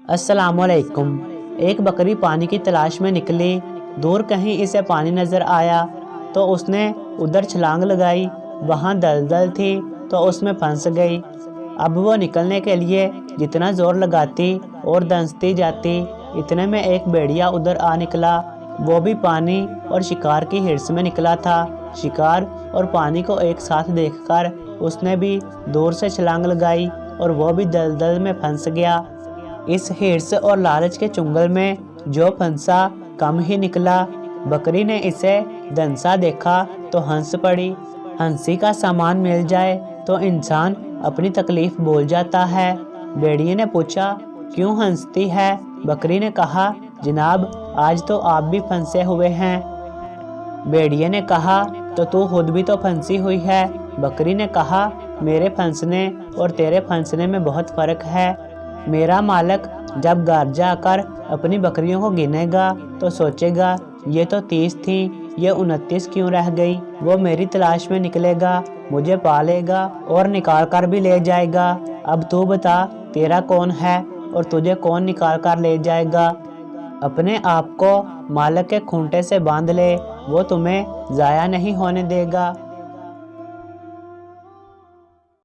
अस्सलाम वालेकुम। एक बकरी पानी की तलाश में निकली। दूर कहीं इसे पानी नज़र आया तो उसने उधर छलांग लगाई। वहाँ दलदल थी तो उसमें फंस गई। अब वो निकलने के लिए जितना ज़ोर लगाती और दंसती जाती, इतने में एक भेड़िया उधर आ निकला। वो भी पानी और शिकार की हिर्स में निकला था। शिकार और पानी को एक साथ देखकर उसने भी दूर से छलांग लगाई और वो भी दलदल में फंस गया। इस हिर्स और लालच के चुंगल में जो फंसा कम ही निकला। बकरी ने इसे दंसा देखा तो हंस पड़ी। हंसी का सामान मिल जाए तो इंसान अपनी तकलीफ भूल जाता है। भेड़िए ने पूछा, क्यों हंसती है? बकरी ने कहा, जनाब, आज तो आप भी फंसे हुए हैं। भेड़िए ने कहा, तो तू खुद भी तो फंसी हुई है। बकरी ने कहा, मेरे फंसने और तेरे फंसने में बहुत फ़र्क है। मेरा मालिक जब घर जाकर अपनी बकरियों को गिनेगा तो सोचेगा, ये तो 30 थी, ये 29 क्यों रह गई। वो मेरी तलाश में निकलेगा, मुझे पालेगा और निकाल कर भी ले जाएगा। अब तू बता, तेरा कौन है और तुझे कौन निकाल कर ले जाएगा। अपने आप को मालिक के खूंटे से बांध ले, वो तुम्हें ज़ाया नहीं होने देगा।